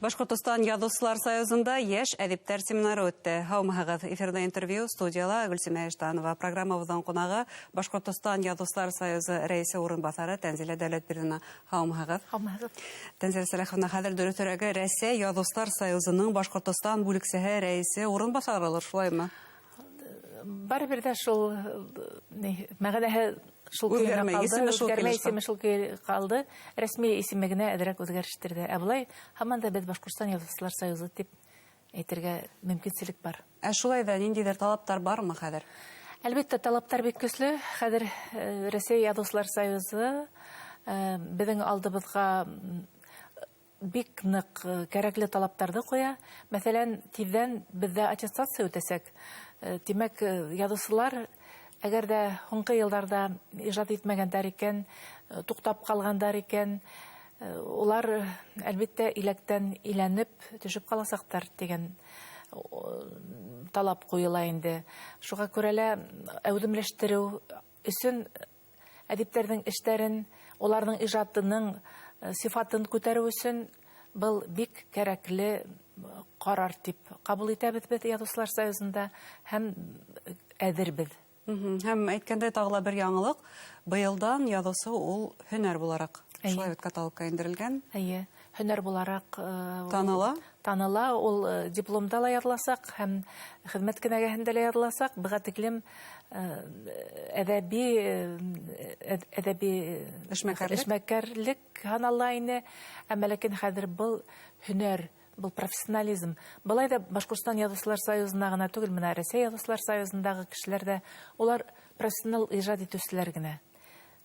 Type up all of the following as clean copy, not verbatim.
Башкортостан Язучылар союзында яшь әдиптәр семинары үтте. Һаумыгыз, эфирда интервью, студияла Гөлсемә Эштанова. Программабыздан кунагы Башкортостан Язучылар союзы рәисе урынбасары Тәнзилә Дәүләтбирдина. Һаумыгыз. Тәнзилә Сәләховна, хәзер дөресрәге Россия Язучылар союзының Башкортостан бүлексәһе рәисе урынбасары булыр, шулаймы? Барыбер дә шул мәгънәһе шул калды. Рәсми исеме генә әдрәк үзгәрештергә. Ә булай һаман да без Башкортстан Язучылар союзы дип әйтергә мөмкинлек бар. Ә шулай да ниндидер талаптар бармы хәзер? Әлбәттә, талаптар бик көчле. Хәзер Россия Язучылар союзы безнең алдыбызга бик нык кирәкле талаптарды куя. Мәсәлән, тиздән бездә аттестация үтәсәк. Димәк, язучылар әгәр дә һуңгы елларда иҗат итмәгәннәр икән, туктап калганнар икән, улар әлбәттә иләктән иләнеп төшеп каласактар дигән талап куела инде. Шуңа күрә лә әүдемләштерү өчен әдипләрнең эшләрен, уларның иҗатының сифатын күтәрү өчен был бик кирәкле карар дип кабул итәбез без Язучылар союзында һәм әдербез. Һәм әйткәндә тагыла бер яңалык, быелдан язучы ул һөнәр буларак шулай каталогка индерелгән. Әйе, һөнәр буларак таныла, ул дипломда ла языласак һәм хезмәт кенәгәһендә лә языласак, быга тиклем әдәби эшмәкәрлек һаналла инде, әмма ләкин хәзер был һөнәр, был профессионализм. Былай да Башкортстан Язучылар союзына гына түгел, менә Россия Язучылар союзындагы кешеләр дә улар профессионал иҗат итүчеләр генә.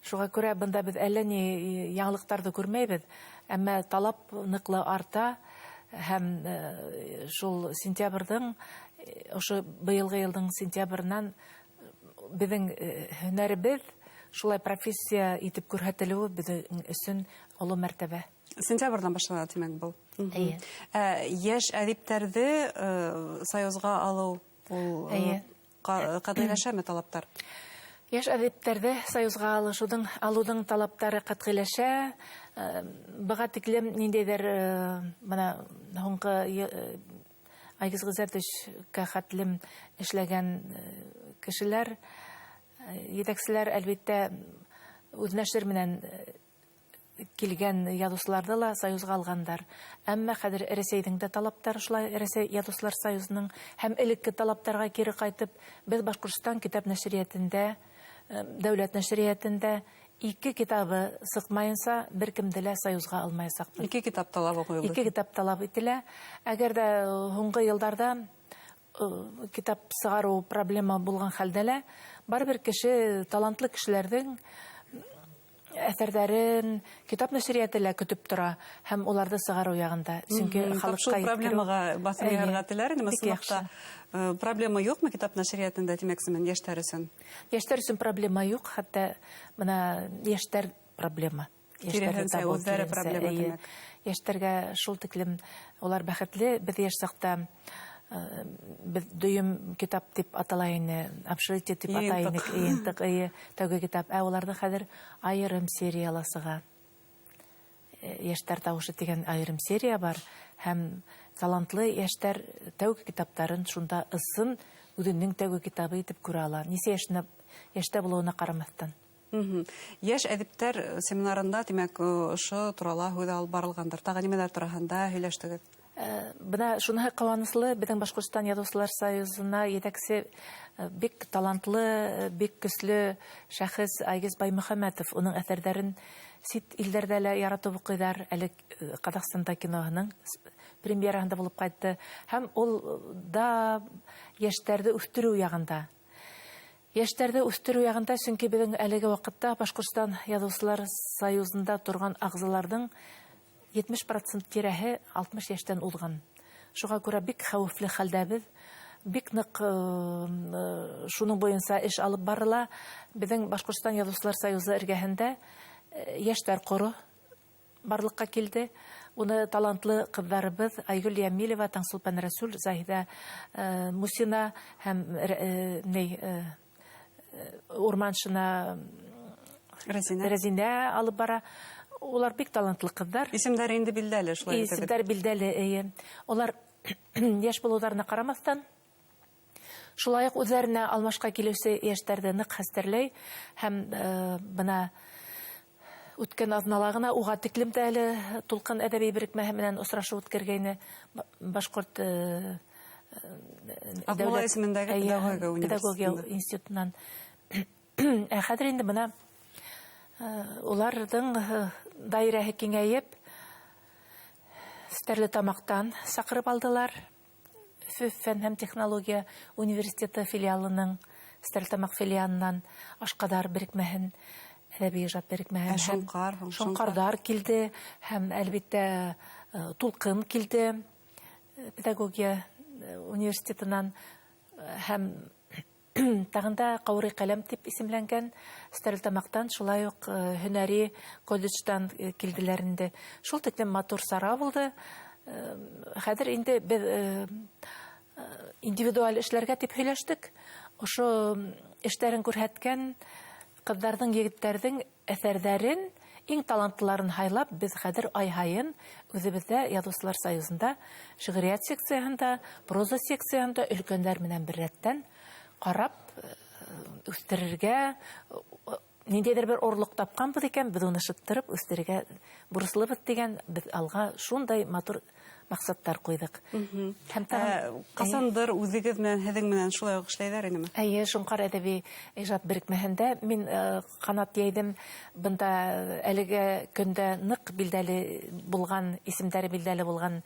Шуңа күрә бында без әллә ни яңалыктарды күрмәйбез, әмма талап ныклы арта һәм шул сентябрьдән, ошо быелгы елның сентябрьннән безнең һөнәребез шулай профессия итеп күрһәтелүе безнең өчен олы мәртәбә. Сентябрьдән башлана димәк бу. Яшь әдипләрне союзга алу ул катгыйләшәме талаптар? Яшь әдипләрне союзга алудың талаптары катгыйләшә. Быга тиклем ниндидер менә һуңгы Айгиз Гызәтовка хәтлем эшләгән кешеләр, җитәкчеләр әлбәттә үз нәшер менән килгән язучыларны ла союзга алгандар. Әмма хәзер Рәсәйнең дә талаптары шулай, Рәсәй Язучылар союзының һәм элекке талаптарга кире кайтып, без Башкортстан китап нәшриятендә, дәүләт нәшриятендә 2 китабы сыкмаенса беркемдә лә союзга алмаячакбыз. 2 китап талабы куелды. 2 китап талап ителә. Әгәр дә һуңгы елларда китап сыгару проблема булган хәлдә лә, барыбер кеше, талантлы кешеләрнең әсәрләрен китап нәшриятында көтеп тора һәм уларны сыгару ягында. Чөнки халыкка проблемага басым ярга теләр иде, мәсәлән, проблема юкмы китап нәшриятында димәксемен яшьләр өчен? Яшьләр өчен проблема юк, хәтта менә яшьләр проблема. Яшьләр проблема димәк. Яшьләргә шул тиклем улар бәхетле, без яшь чакта дөйем китап дип аталайны, обширение дип атайны, тәүге китап. Ә уларда хәзер айрым сериялар сыга. Яшьләр тавышы дигән айрым серия бар һәм талантлы яшьләр тәүге китаптарын шунда ысын үзенең тәүге китабы итеп күрә ала. Нисә яшьтә булуына карамастан. Яшь әдипләр семинарында, димәк, ошо турала һүз алып барылгандыр. Тагы нимәләр турында һөйләштегез? Бына шуны кыланыслы, безнең Башкортстан Язучылар союзына җитәкче бик талантлы, бик көчле шәхес Айгиз Баймөхәммәтов. Уның әсәрләрен сит илләрдә лә яратып укыйлар, әле Казакъстанда киноның премьерасында булып кайтты. Һәм ул да яшьләрне үстерү ягында. Яшьләрне үстерү ягында, чөнки безнең әлеге вакытта Башкортстан Язучылар союзында торган агзаларның 70% тирәһе 60 яшьтән узган. Шуңа күрә бик хәвефле хәлдәбез, бик нык шуның буенча эш алып барыла. Безнең Башкортстан Язучылар союзы эргәһендә яшьләр коры барлыкка килде. Уны талантлы кызларыбыз Айгөл Ямилова, Таңсулпан Рәсүл, Заһида Мусина һәм Урманшина Рәзинә алып бара. Улар бик талантлы кыздар. Исемдәре инде билдәле, шулай итеп. Исемдәр билдәле. Олар яшь булуларына карамастан, шулай ук үзләренә алмашка килүче яшьтәрне нык хәстәрләй һәм бына үткән азналагына уга тиклем дә әле Тулкын әдәби берекмәһе менән очрашу үткәргәйне Башкорт Акмула исемендәге педагогия институтынан. Хәзер инде бына уларның даирәһе киңәйеп, Стәрлетамактан сакырып алдылар. Фән һәм технология университеты филиалының Стәрлетамак филиалыннан Ашкадар берекмәһен, әдәби иҗат берекмәһен, Шонкардар килде һәм әлбиттә Тулкын килде педагогия университетынан һәм тагында Каурый каләм дип исемләнгән Стәрлетамактан шулай ук һөнәри колледждан килделәр инде. Шул тиклем матур сара булды. Хәзер инде без индивидуаль эшләргә дип һөйләштек. Ошо эшләрен күрһәткән кызларның, егетләрнең әсәрләрен, иң талантлыларын һайлап, без хәзер ай һайын үзебездә Язучылар союзында шигърият секциясында, проза секциясында өлкәннәр менән бер рәттән карап үстерергә, ниндәйдер бер орлык тапканбыз икән, без уны шыттырып үстерергә бурыслыбыз дигән, без алга шундай матур максаттар куйдык. Касандыр үзегез менән, һеҙҙең менән шулай ук эшләйҙәр инеме? Әйе, Шоңҡар әҙәби ижад берекмәһендә мин ҡанат йәйҙем. Бында әлеге көндә ныҡ билдәле булған, исемдәре билдәле булған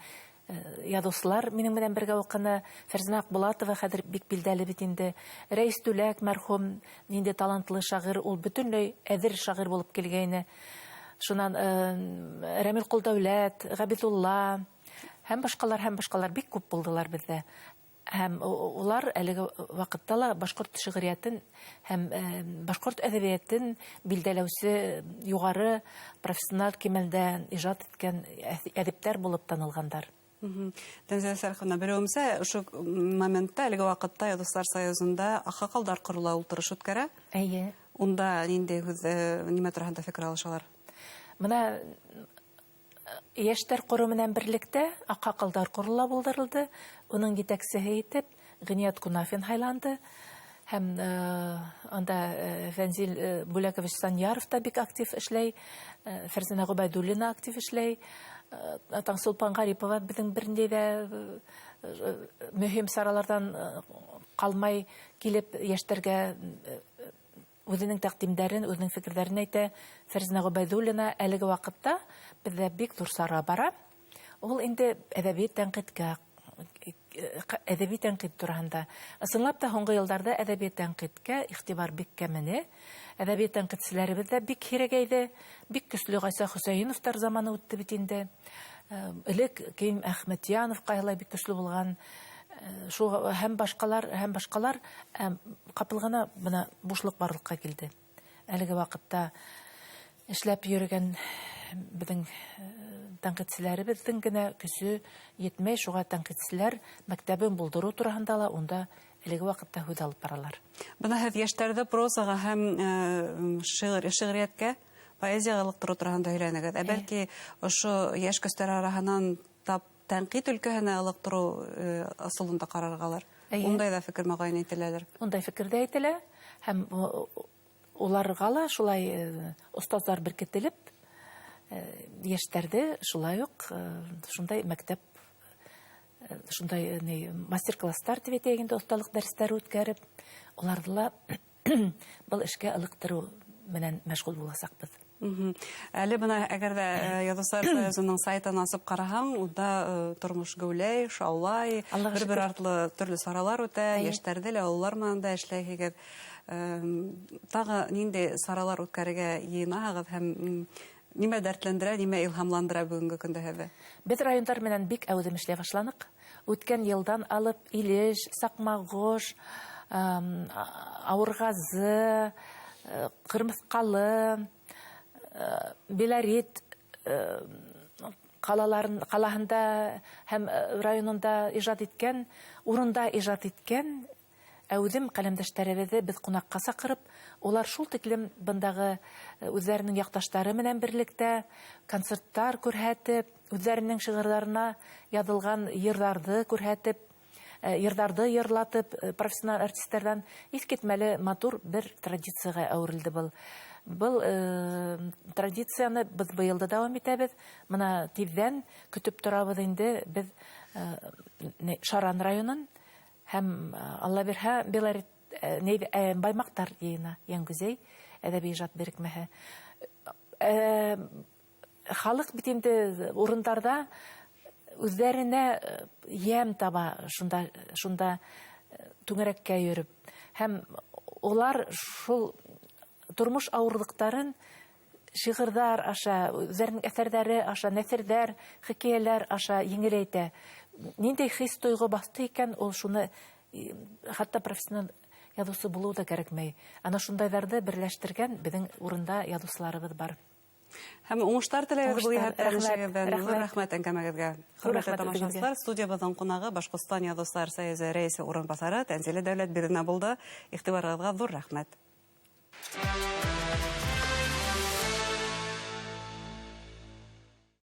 языусылар минең менән бергә уҡыны. Фәрзәнә Аҡбулатова хәҙер бик билдәле бит инде. Рәис Түләк мәрхүм, ниндәй талантлы шағир, ул бөтөнләй әҙер шағир булып килгәйне. Шунан Рәмил Ҡулдәүләт, Ғәбидулла һәм башҡалар бик күп булдылар беҙҙә. Һәм улар әлеге ваҡытта ла башҡорт шиғриәтен һәм башҡорт әҙәбиәтен билдәләүсе юғары профессиональ кимәлдә ижад иткән әҙиптәр булып танылғандар. Тәнзилә Сәлиховна, белеүемсә, ошо моментта, әлеге ваҡытта Язучылар союзында аҡһаҡалдар ҡорола ултырыш үткәрә. Әйе. Унда ниндәй нимә тураһында фекер алышалар? Бына йәштәр ҡоро менән берлектә аҡһаҡалдар ҡорола булдырылды. Уның етәксеһе итеп Ғиният Кунафин һайланды. Һәм анда Фәнзил Бүләкович Саньяров та бик актив эшләй, Фәрзәнә Ғөбәйдуллина актив эшләй, Таңсулпан Ғарипова беҙҙең берендәй ҙә мөһим сараларҙан ҡалмай килеп йәштәргә үҙенең тәҡдимдәрен, үҙенең фекерҙәрен әйтә. Фәрзәнә Ғөбәйдуллина әлеге ваҡытта беҙҙә бик ҙур сара бара. Ул инде әҙәби тәнҡит тураһында. Ысынлап та һуңғы йылдарҙа әҙәби тәнҡиткә иғтибар бик кәмене. Әҙәби тәнҡитселәребеҙ дә бик һирәгәйҙе. Бик көслө Ғайса Хөсәйеновтар заманы үтте бит инде. Элек Ким Әхмәтйанов ҡайһылай бик көслө булған. Һәм башҡалар ҡапыл ғына бына бушлыҡ барлыҡҡа килде. Әлеге ваҡытта эшләп йөрөгән беҙҙең тәнҡитселәребеҙҙең генә көсө етмәй, шуға тәнҡитселәр мәктәбен булдырыу тураһында ла унда әлеге ваҡытта һүҙ алып баралар. Бына һеҙ йәштәрҙе прозаға һәм шиғриәткә, поэзияға ылыҡтырыу тураһында һөйләнегеҙ. Бәлки ошо йәш көстәр араһынан тәнҡит өлкәһенә ылыҡтырыу ысулында ҡарарғалар. Ундай ҙа фекер моғайын әйтеләлер. Ундай фекер дә әйтелә. Һәм уларға ла шулай остаздар беркетелеп, йәштәрҙе шулай уҡ шундай мәктәп, шундай мастер-класстар дип әйтәйек, осталыҡ дәрестәре үткәреп, уларҙы ла был эшкә ылыҡтырыу менән мәшғүл буласаҡбыҙ. Әле бына әгәр ҙә Язучылар союзының сайтын асып ҡараһаң, унда тормош геүләй, шаулай, бер-бер артлы төрлө саралар үтә, йәштәрҙе лә, ололар менән дә эшләйһегеҙ. Тағы ниндәй саралар үткәрергә йыйынаһығыҙ һәм нимә дәртләндерә, нимә илһамландыра бүгенге көндә һеҙҙе? Беҙ райондар менән бик әүҙем эшләй башланыҡ. Үткән йылдан алып Илеш, Саҡмағош, Ауырғазы, Ҡырмыҫҡалы, Белорит ҡалаһында һәм районында ижад иткән, урында ижад иткән әүҙем ҡәләмдәштәребеҙҙе беҙ ҡунаҡҡа саҡырып, улар шул тиклем бындағы үҙҙәренең яҡташтары менән берлектә концерттар күрһәтеп, үҙҙәренең шиғырҙарына яҙылған йырҙарҙы күрһәтеп, йырҙарҙы йырлатып, профессиональ артисттарҙан иҫ китмәле матур бер традицияға әүерелде был. Был традицияны беҙ быйыл да дауам итәбеҙ. Мына тиҙҙән көтөп торабыҙ инде беҙ Шаран районын һәм Алла бирһә Баймаҡтар йыйына, Йәнгүзәй әҙәби ижад берекмәһе. Халыҡ бит инде урындарҙа үҙҙәренә йәм таба, шунда түңәрәккә йөрөп. Һәм улар шул тормош ауырлыҡтарын шиғырҙар аша, үҙҙәренең әҫәрҙәре аша, нәҫерҙәр, хикәйәләр аша еңеләйтә. Ниндәй хис тойғо баҫты икән, ул шуны хатта профессиональ яҙыусы булыу да кәрәкмәй. Ана шундайҙарҙы берләштергән беҙҙең урында яҙыусыларыбыҙ бар. Һәм уңыштар теләйбеҙ был йәһәттән. Рәхмәт әңгәмәгеҙгә. Хөрмәтле тамашасылар, студиябыҙҙың ҡунағы Башҡортостан Яҙыусылар союзы рәйесе урынбаҫары Тәнзилә Дәүләтбирҙина булды. Иғтибарығыҙға ҙур рәхмәт.